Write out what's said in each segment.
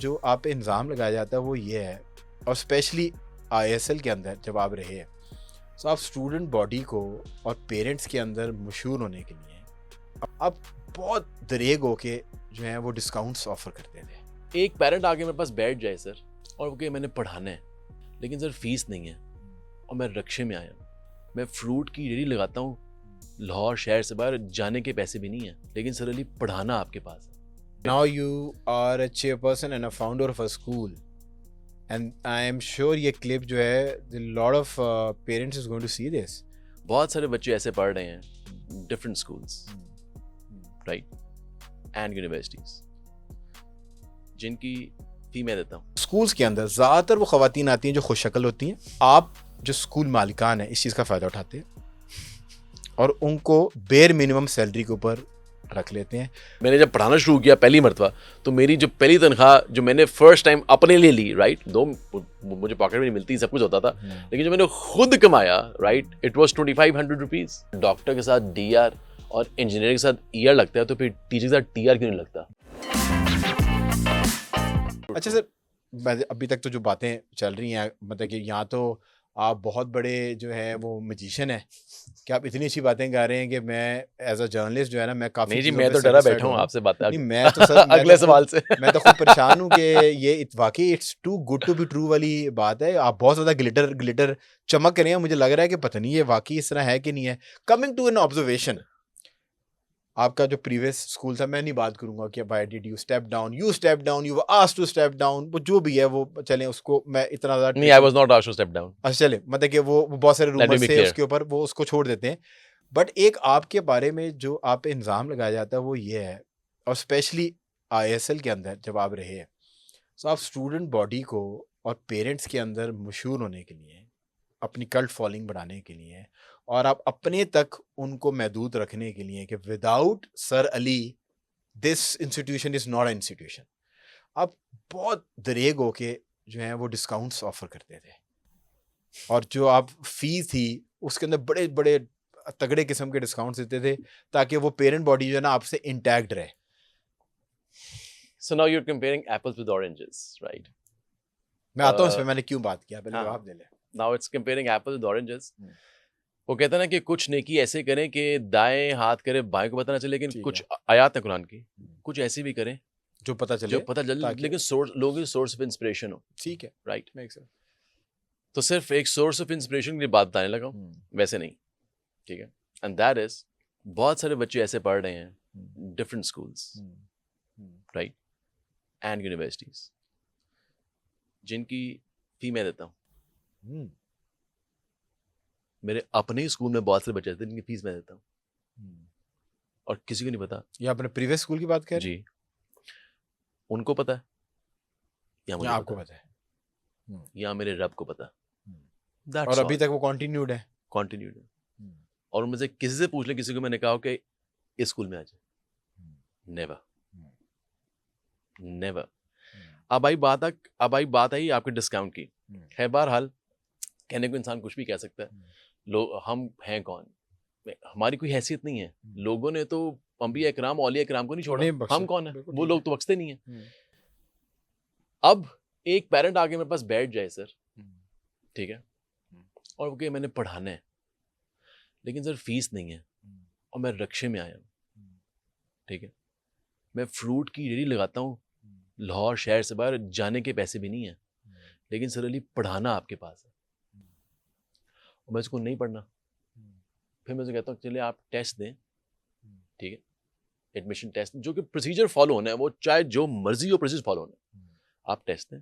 जो आप पे इल्ज़ाम लगाया जाता है वो ये है, और स्पेशली आईएसएल के अंदर जब आप रहे हैं, तो आप स्टूडेंट बॉडी को और पेरेंट्स के अंदर मशहूर होने के लिए आप बहुत दरेग होके जो है वो डिस्काउंट्स ऑफर करते थे। एक पेरेंट आके मेरे पास बैठ जाए सर और वो कहे मैंने पढ़ाना है लेकिन सर फीस नहीं है और मैं रक्शे में आया हूँ, मैं फ्रूट की रेडी लगाता हूँ, लाहौर शहर से बाहर जाने के पैसे भी नहीं है, लेकिन सर अली पढ़ाना आपके पास है। Now you are a chairperson and a founder of a school, and I am sure ये clip जो है a lot of parents is going to see this. बहुत सारे बच्चे ऐसे पढ़ रहे हैं different schools right and universities जिनकी फी मैं देता हूँ। स्कूल्स के अंदर ज़्यादातर वो ख़वातीन आती हैं जो खुशशक्ल होती हैं। आप जो स्कूल मालिकान है इस चीज़ का फ़ायदा उठाते हैं और उनको बेर मिनिमम सैलरी के ऊपर रख लेते हैं। मैंने जब पढ़ाना शुरू किया पहली मरतबा तो मेरी जो पहली तनख्वाह जो मैंने फर्स्ट टाइम अपने लिए ली राइट, दो मुझे पॉकेट में नहीं मिलती, सब कुछ होता था, लेकिन जो मैंने खुद कमाया right it was 2500 rupees. Doctor के साथ डीआर और इंजीनियर के साथ ईआर लगता है तो फिर टीचर के साथ टीआर क्यों नहीं लगता? अच्छा सर, अभी तक तो जो बातें चल रही हैं मतलब कि यहाँ तो आप बहुत बड़े जो है वो मैजिशियन हैं कि आप इतनी अच्छी बातें गा रहे हैं कि मैं एज अ जर्नलिस्ट जो है ना मैं काफी नहीं जी, मैं तो डरा बैठा हूँ आपसे बात नहीं मैं तो सर अगले सवाल से मैं तो खुद परेशान हूँ कि ये वाकई it's too good to be true वाली बात है। आप बहुत ज्यादा ग्लिटर चमक रहे हैं, मुझे लग रहा है कि पता नहीं ये वाकई इस तरह है कि नहीं है। कमिंग टू एन ऑब्जर्वेशन, आपका जो प्रीवियस स्कूल था, मैं नहीं बात करूंगा कि why did you step down, you were asked to step down, वो जो भी है वो चलें, उसको मैं इतना ज्यादा नहीं, I was not asked to step down. अच्छा चले, मतलब कि वो बहुत सारे रूमर्स थे उसके ऊपर, वो उसको छोड़ देते हैं। बट एक आपके बारे में जो आप पे इल्ज़ाम लगाया जाता है वो ये है, और स्पेशली आईएसएल के अंदर जब आप रहे हैं, तो आप स्टूडेंट बॉडी को और पेरेंट्स के अंदर मशहूर होने के लिए, अपनी कल्ट फॉलोइंग बढ़ाने के लिए, और आप अपने तक उनको महदूद रखने के लिए कि without sir Ali this institution is not a institution, आप बहुत दरेग होके जो है वो डिस्काउंट्स ऑफर करते थे, और जो आप फी थी उसके अंदर बड़े बड़े तगड़े किस्म के डिस्काउंट्स देते थे ताकि वो पेरेंट बॉडी जो है ना आपसे इंटैक्ट रहे। So now you're comparing apples with oranges, right? मैं आता हूँ इसमें मैंने क्यों बात किया, पहले हाँ, जवाब दे ले। Now it's comparing apples with oranges. वो कहता है ना कि कुछ नेकी ऐसे करें कि दाएं हाथ करे बाएं को पता ना चले, लेकिन कुछ आयात है कुरान की, कुछ ऐसी भी करें जो पता चले, लेकिन सोर्स लोगों की सोर्स ऑफ इंस्पिरेशन हो। ठीक है, राइट। Make sense. तो सिर्फ एक सोर्स ऑफ इंस्पिरेशन की बात बताने लगा हूँ, वैसे नहीं, ठीक है। एंड दैट इज बहुत सारे बच्चे ऐसे पढ़ रहे हैं different schools right and universities जिनकी फी मैं देता हूँ। मेरे अपने ही स्कूल में बहुत सारे बच्चे थे जिनकी फीस मैं देता हूँ और किसी को नहीं पता। ये अपने प्रीवियस स्कूल की बात कर रहे हैं? जी, उनको पता है या मुझे आपको पता है या मेरे रब को पता है, और अभी तक वो कंटिन्यूड है। और मुझे किसी से पूछ ले, किसी को मैंने कहा कि इस स्कूल में आ जाए, नेवर। अब आई बात आई आपके डिस्काउंट की है। बहरहाल कहने को इंसान कुछ भी कह सकता है, लोग हम हैं कौन, हमारी कोई हैसियत नहीं है। लोगों ने तो अंबिया इकराम औलिया इकराम को नहीं छोड़ा, हम कौन है, वो लोग तो बख्शते नहीं है। अब एक पेरेंट आके मेरे पास बैठ जाए सर, ठीक है, और वो कहे मैंने पढ़ाना है लेकिन सर फीस नहीं है और मैं रक्शे में आया हूँ, ठीक है, मैं फ्रूट की रेडी लगाता हूँ, लाहौर शहर से बाहर जाने के पैसे भी नहीं है, लेकिन सर अली पढ़ाना आपके पास है और मैं इसको नहीं पढ़ना। फिर मैं कहता हूँ चलिए आप टेस्ट दें, ठीक है, एडमिशन टेस्ट जो कि प्रोसीजर फॉलो होना है, वो चाहे जो मर्जी हो प्रोसीजर फॉलो होना है, आप टेस्ट दें,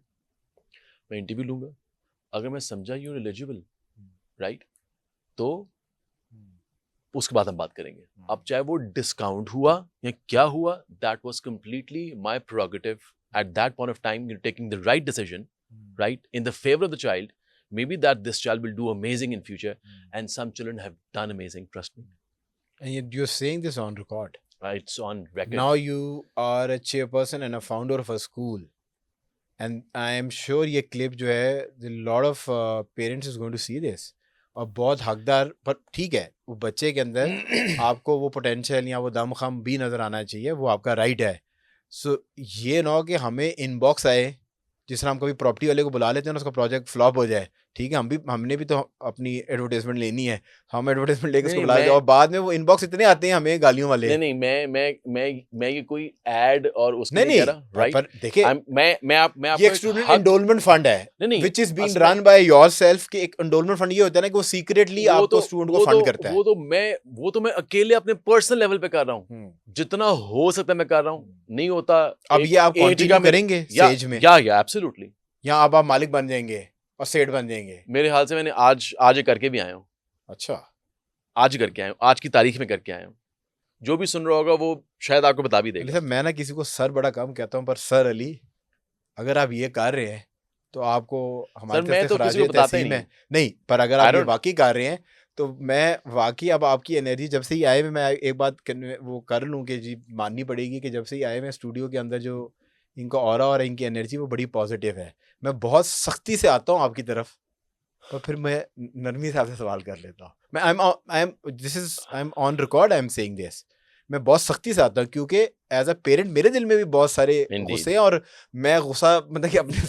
मैं इंटरव्यू लूँगा, अगर मैं समझा यूर एलिजिबल राइट तो उसके बाद हम बात करेंगे। अब चाहे वो डिस्काउंट हुआ या क्या हुआ, that was completely my prerogative at that point of time, taking the right decision right in the favour of the child, maybe that this child will do amazing in future, and some children have done amazing, trust me. And you're saying this on record. Right, it's on record. Now you are a chairperson and a founder of a school, and I am sure ये clip जो है a lot of parents is going to see this, और बहुत हकदार, पर ठीक है वो बच्चे के अंदर आपको वो पोटेंशियल या वो दमखम भी नजर आना चाहिए, वो आपका राइट है, सो ये ना हो कि हमें इनबॉक्स आए, जिस तरह हम कभी प्रॉपर्टी वाले को बुला लेते हैं ना, उसका प्रोजेक्ट फ्लॉप हो जाए, ठीक है, हमने भी तो अपनी एडवर्टाइजमेंट लेनी है, हम एडवर्टाइजमेंट लेके उसको बुला लेते हैं और बाद में वो इनबॉक्स इतने आते हैं हमें गालियों वाले। नहीं मैं ये कोई एड और उसके नहीं लिए कह रहा, राइट? पर देखिए मैं आपको ये एक स्टूडेंट एंडोलमेंट फंड है नहीं which is being run by yourself. कि एक एंडोलमेंट फंड ये होता है ना कि वो सीक्रेटली आपको स्टूडेंट को फंड करता है। वो तो मैं अकेले अपने पर्सनल लेवल पे कर रहा हूँ, जितना हो सकता है मैं कर रहा हूँ, नहीं होता अब ये आप कंटिन्यू करेंगे सेज में? या एब्सोल्युटली, या अब आप मालिक बन जाएंगे और सेठ बन जाएंगे? मेरे हाल से मैंने आज ये करके भी आया हूँ। अच्छा, आज करके आया हूँ, आज की तारीख में करके आया हूँ। जो भी सुन रहा होगा वो शायद आपको बता भी देगा। मैं ना किसी को सर बड़ा कम कहता हूँ, पर सर अली अगर आप ये कर रहे हैं तो आपको हमारी तरफ से खराज तहसीन है। नहीं, पर अगर आप ये वाकई कर रहे हैं तो मैं वाकई अब आपकी एनर्जी जब से ही आए, मैं एक बात वो कर लूँ कि जी माननी पड़ेगी कि जब से ही आए मैं स्टूडियो के अंदर जो इनका ऑरा और इनकी एनर्जी वो बड़ी पॉजिटिव है। मैं बहुत सख्ती से आता हूँ आपकी तरफ, पर फिर मैं नरमी से आपसे सवाल कर लेता हूँ। मैं I M on record, I am saying this. मैं बहुत सख्ती से आता हूँ क्योंकि एज अ पेरेंट मेरे दिल में भी बहुत सारे गुस्से हैं और मैं गुस्सा मतलब कि अपने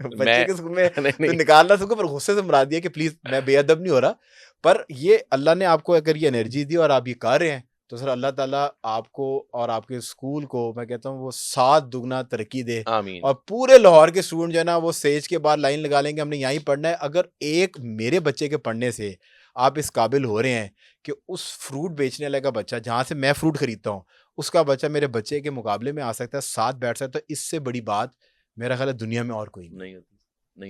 बच्चे के स्कूल में तो निकाल ना सकूं, पर गुस्से से मुराद दिया कि प्लीज मैं बेअदब नहीं हो रहा। पर ये अल्लाह ने आपको अगर ये एनर्जी दी और आप ये कर रहे हैं तो सर अल्लाह ताला आपको और आपके स्कूल को मैं कहता हूँ वो 7 दुगना तरक्की दे। और पूरे लाहौर के स्टूडेंट जो है ना वो सेज के बाद लाइन लगा लेंगे हमने यहीं पढ़ना है। अगर एक मेरे बच्चे के पढ़ने से आप इस काबिल हो रहे हैं कि उस फ्रूट बेचने वाले का बच्चा जहाँ से मैं फ्रूट खरीदता हूँ उसका बच्चा मेरे बच्चे के मुकाबले में आ सकता है, साथ बैठ सकता है, तो इससे बड़ी बात मेरा ख्याल है दुनिया में और कोई नहीं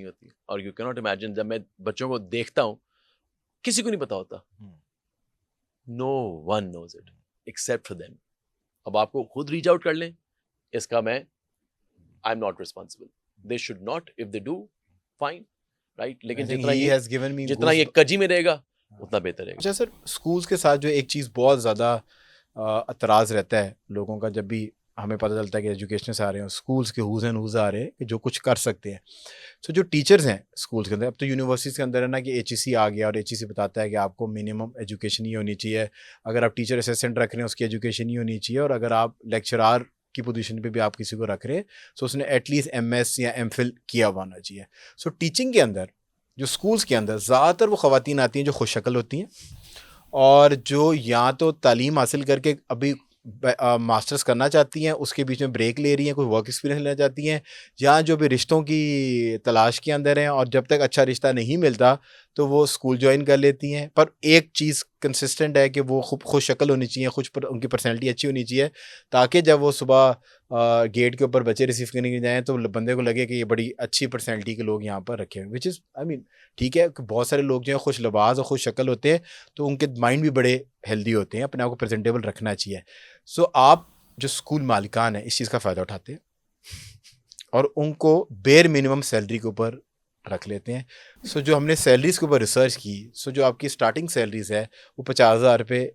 होती। और यू कैन नॉट इमेजिन, जब मैं बच्चों को देखता हूँ किसी को नहीं पता होता, no one knows it except for them. अब आपको खुद रीच आउट कर लें, इसका मैं I am not responsible, they should not, if they do fine, right? लेकिन जितना ये कजी में रहेगा उतना बेहतर है। अच्छा सर, स्कूल्स के साथ जो एक चीज़ बहुत ज़्यादा एतराज़ रहता है लोगों का जब भी हमें पता चलता है कि एजुकेशन से आ रहे हैं स्कूल्स के हुज़ एंड हुज़ आ रहे हैं कि जो कुछ कर सकते हैं। सो जो टीचर्स हैं स्कूल्स के अंदर, अब तो यूनिवर्सिटीज़ के अंदर है ना कि HEC आ गया और HEC बताता है कि आपको मिनिमम एजुकेशन ही होनी चाहिए। अगर आप टीचर असिस्टेंट रख रहे हैं उसकी एजुकेशन ही होनी चाहिए, और अगर आप लेक्चरार की पोजीशन पे भी आप किसी को रख रहे हैं तो उसने एटलीस्ट MS या MPhil किया हुआ होना चाहिए। सो टीचिंग के अंदर जो स्कूल्स के अंदर ज़्यादातर वो ख़वातीन आती हैं जो खुशशक्ल होती हैं और जो या तो तालीम हासिल करके अभी मास्टर्स करना चाहती हैं, उसके बीच में ब्रेक ले रही हैं, कोई वर्क एक्सपीरियंस लेना चाहती हैं, या जो भी रिश्तों की तलाश के अंदर हैं और जब तक अच्छा रिश्ता नहीं मिलता तो वो स्कूल ज्वाइन कर लेती हैं। पर एक चीज़ कंसिस्टेंट है कि वो खूब खुशशक्ल होनी चाहिए, उनकी पर्सनैलिटी अच्छी होनी चाहिए, ताकि जब वो सुबह गेट के ऊपर बच्चे रिसीव करने के जाएँ तो बंदे को लगे कि ये बड़ी अच्छी पर्सनैलिटी के लोग यहाँ पर रखे हुए, विच इज़ आई मीन ठीक है। बहुत सारे लोग जो हैं खुश लिबास और खुश शक्ल होते हैं तो उनके माइंड भी बड़े हेल्दी होते हैं, अपने आप को प्रेजेंटेबल रखना चाहिए। सो आप जो स्कूल मालिकान है इस चीज़ का फ़ायदा उठाते हैं और उनको बेर मिनिमम सैलरी के ऊपर रख लेते हैं। सो जो हमने सैलरीज के ऊपर रिसर्च की, सो जो आपकी स्टार्टिंग सैलरीज है वो 50,000 रुपये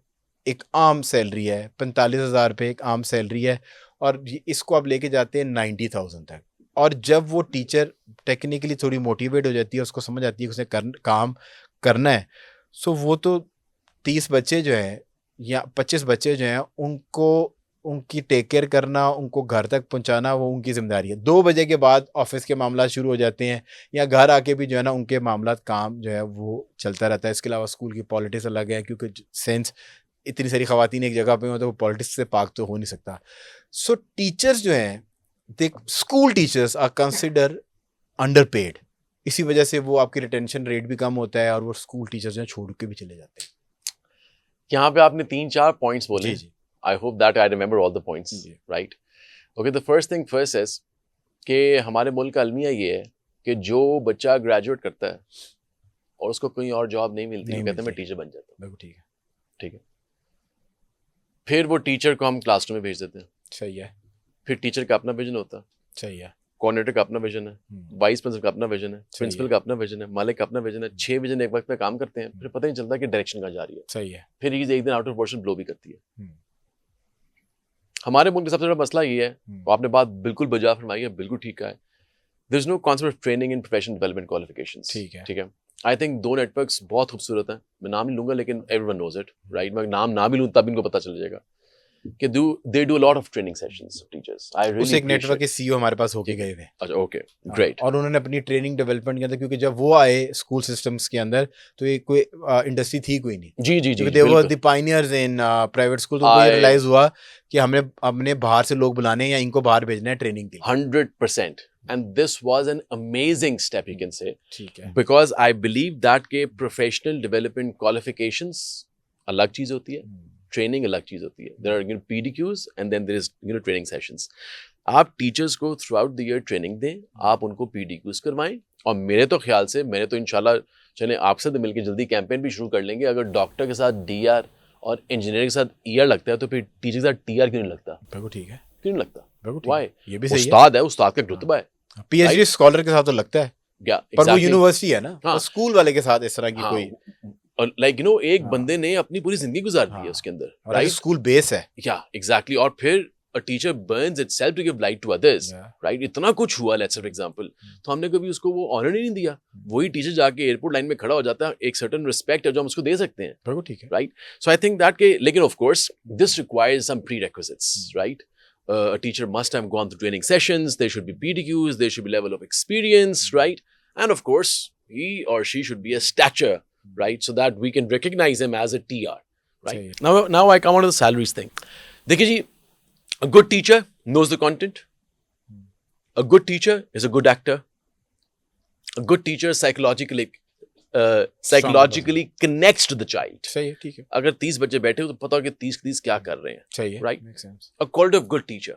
एक आम सैलरी है, 45,000 रुपये एक आम सैलरी है, और इसको आप लेके जाते हैं 90,000 तक। और जब वो टीचर टेक्निकली थोड़ी मोटिवेट हो जाती है, उसको समझ आती है कि उसे काम करना है, सो वो तो 30 बच्चे जो हैं या 25 बच्चे जो हैं उनको उनकी टेक केयर करना, उनको घर तक पहुंचाना वो उनकी जिम्मेदारी है। 2 बजे के बाद ऑफिस के मामला शुरू हो जाते हैं या घर आके भी जो है ना उनके मामला काम जो है वो चलता रहता है। इसके अलावा स्कूल की पॉलिटिक्स अलग है, क्योंकि सेंस इतनी सारी ख़वातीन एक जगह पे हो तो वो पॉलिटिक्स से पाक तो हो नहीं सकता। सो टीचर्स जो हैं, school teachers are consider underpaid, इसी वजह से वो आपकी रिटेंशन रेट भी कम होता है और वो स्कूल टीचर्स जो छोड़ के भी चले जाते हैं। यहाँ पे आपने 3-4 पॉइंट्स बोले। जी। I hope that I remember all the points, right? Okay, the first thing first is कि हमारे मुल्क का अलमिया ये है कि जो बच्चा ग्रेजुएट करता है और उसको कोई और जॉब नहीं मिलती, कहते हैं मैं टीचर बन जाता हूँ। बिल्कुल ठीक है। फिर वो टीचर को हम क्लासरूम में भेज देते हैं। सही है। फिर टीचर का अपना विजन होता है। सही है। कोऑर्डिनेटर का अपना विजन है, वाइस प्रिंसिपल का अपना विजन है, प्रिंसिपल का अपना विजन है, मालिक का अपना विजन है। 6 विजन एक वक्त में काम करते हैं, फिर पता नहीं चलता कि डायरेक्शन कहाँ जा रही है। सही है। फिर एक दिन आउट ऑफ प्रोपोर्शन ब्लो भी करती है। हमारे मुल्क का सबसे बड़ा मसला ये है, तो आपने बात बिल्कुल बजा फरमाई है, बिल्कुल ठीक है। There is no concept of training in professional development qualifications. ठीक है। आई थिंक 2 नेटवर्क्स बहुत खूबसूरत हैं, मैं नाम नहीं लूंगा लेकिन एवरीवन नोज इट, राइट? मैं नाम ना भी लूँ तब इनको पता चल जाएगा। कि they do a lot of training sessions of teachers. I really उस एक नेटवर्क के सीईओ हमारे पास होके गए थे। अच्छा, ओके, ग्रेट। और उन्होंने अपनी ट्रेनिंग डेवलपमेंट के अंदर, क्योंकि जब वो आए स्कूल सिस्टम्स के अंदर तो ये कोई इंडस्ट्री थी कोई नहीं। जी जी जी, they were the pioneers in private school. तो ये रियलाइज हुआ कि हमने बाहर से लोग बुलाने हैं या इनको बाहर भेजना है ट्रेनिंग के लिए। 100%। And this was an amazing step, you can say, ठीक है, because I believe that के professional development qualifications अलग चीज होती है, training अलग चीज होती है। There are PDQs and then there is training sessions. आप टीचर्स को throughout the year training दें, आप उनको PDQs करवाएं। और मेरे तो ख्याल से, मैंने तो इंशाल्लाह चले आपसे तो मिलकर जल्दी कैंपेन भी शुरू कर लेंगे। अगर डॉक्टर के साथ DR और इंजीनियर के साथ ER लगता है तो फिर टीचर के साथ TR क्यों नहीं लगता? बिल्कुल ठीक है, क्यों नहीं लगता? Why? ये भी सही है, उस्ताद है, उस्ताद का रुतबा है। PhD स्कॉलर के साथ तो लगता है, पर वो यूनिवर्सिटी है ना, तो स्कूल वाले के साथ इस तरह की कोई लाइक एक बंदे ने अपनी पूरी जिंदगी गुजार दी है उसके अंदर, राइट? स्कूल बेस है, एग्जैक्टली। और फिर a teacher burns itself to give light to others, right? इतना कुछ हुआ, let's say for example, तो हमने कभी उसको वो ऑनर नहीं दिया। वही टीचर जाके एयरपोर्ट लाइन में खड़ा हो जाता है, एक सर्टेन रिस्पेक्ट है जो हम उसको दे सकते हैं, बिल्कुल ठीक है, right? So I think that के, लेकिन of course this requires some prerequisites, right? A teacher must have gone through training sessions, there should be PDQs, there should be level of experience, right? And of course, he or she should be a stature, right? So that we can recognize him as a TR, right? Now I come on to the salaries thing. देखिए जी, a good teacher knows the content. A good teacher is a good actor. A good teacher psychologically connects to the child. सही है, ठीक है। अगर 30 बच्चे बैठे हो तो पता हो कि 30 क्या कर रहे हैं, सही है, right? Makes sense. A quality of good teacher.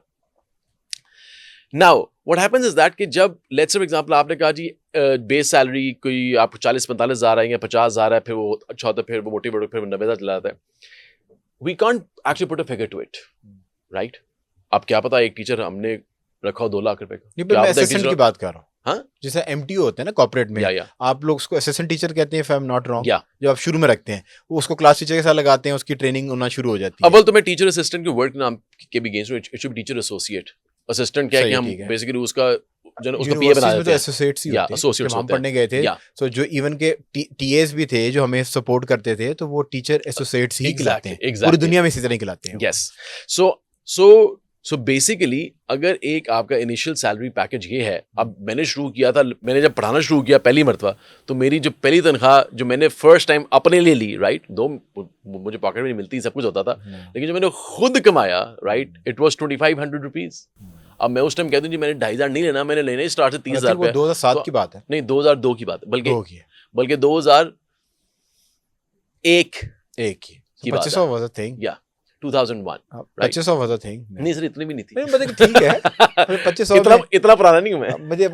Now, what happens is that कि जब let's say for example आपने कहा जी बेस सैलरी कोई आपको 40-45 हज़ार आएंगे, 50 हज़ार है, फिर वो अच्छा होता है, फिर वो मोटिवेट होकर फिर 90 हज़ार चला जाता है। We can't actually put a figure to it, right? अब क्या पता एक टीचर हमने रखा हो 2 लाख रुपए का। नहीं, मैं असिस्टेंट की बात कर रहा हूँ। हाँ, जैसे MTO होते हैं ना कॉर्पोरेट में, आप लोग उसको असिस्टेंट टीचर कहते हैं, if I'm not wrong, जो आप शुरू में रखते हैं, वो उसको क्लास टीचर के साथ लगाते हैं, उसकी ट्रेनिंग होना शुरू हो जाती है। अब तो मैं टीचर असिस्टेंट के वर्क नाम के भी अगेंस्ट हूं, it should be teacher associate. Assistant क्या है कि हम बेसिकली उसका जो उसको पीए बना देते हैं, एसोसिएट्स ही होते हैं। जब हम पढ़ने गए थे, तो जो इवन के टीएस भी थे जो हमें सपोर्ट करते थे, तो वो टीचर एसोसिएट्स ही कहलाते हैं। पूरी दुनिया में इसी तरह कहलाते हैं। यस, सो बेसिकली अगर एक आपका इनिशियल सैलरी पैकेज ये है, अब मैंने शुरू किया था, मैंने जब पढ़ाना शुरू किया पहली मरतबा, तो मेरी जो पहली तनख्वाह जो मैंने फर्स्ट टाइम अपने लिए ली, राइट, दो मुझे पॉकेट में नहीं मिलती, सब कुछ होता था, लेकिन जो मैंने खुद कमाया, राइट, इट वॉज 2500 रुपीज। अब मैं उस टाइम कहता हूँ जी मैंने 2500 नहीं लेना, मैंने लेना ही स्टार्ट से 30,000 रुपये। 2007 की बात है, नहीं 2002 की बात है, बल्कि 2001 की बात है। was a thing. Yeah, 2001. 2500 was a thing. नहीं सर, इतनी भी नहीं थी। नहीं मतलब ठीक है, 2500 इतना पुराना नहीं हूँ मैं। मुझे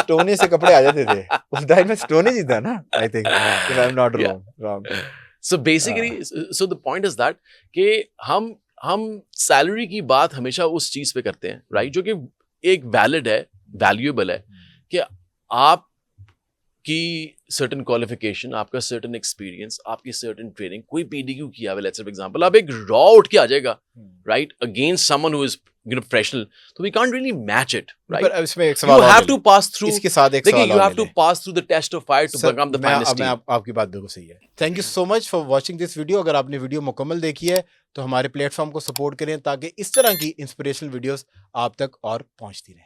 स्टोनी से कपड़े आ जाते थे उस टाइम में। स्टोनी जी था ना, I think, if I'm not wrong. So basically, so the point is that कि हम सैलरी की बात हमेशा उस चीज पे करते हैं, राइट, जो कि एक वैलिड है, वैल्यूएबल है, कि आप की सर्टेन क्वालिफिकेशन, आपका सर्टेन एक्सपीरियंस, आपकी सर्टेन ट्रेनिंग, कोई PDQ किया है, लेट्स से फॉर एग्जांपल, अब एक रॉ उठ के आ जाएगा, right, against someone who is professional, तो we can't really match it, right? पर इसमें एक सवाल, you have to pass through, इसके साथ एक सवाल, you have to pass through the test of fire to become the finest team. आपकी बात बिल्कुल सही है। Thank you so much for watching this video. अगर आपने वीडियो मुकम्मल देखी है तो हमारे प्लेटफॉर्म को सपोर्ट करें ताकि इस तरह की इंस्पिरेशनल वीडियोस आप तक और पहुंचती रहें।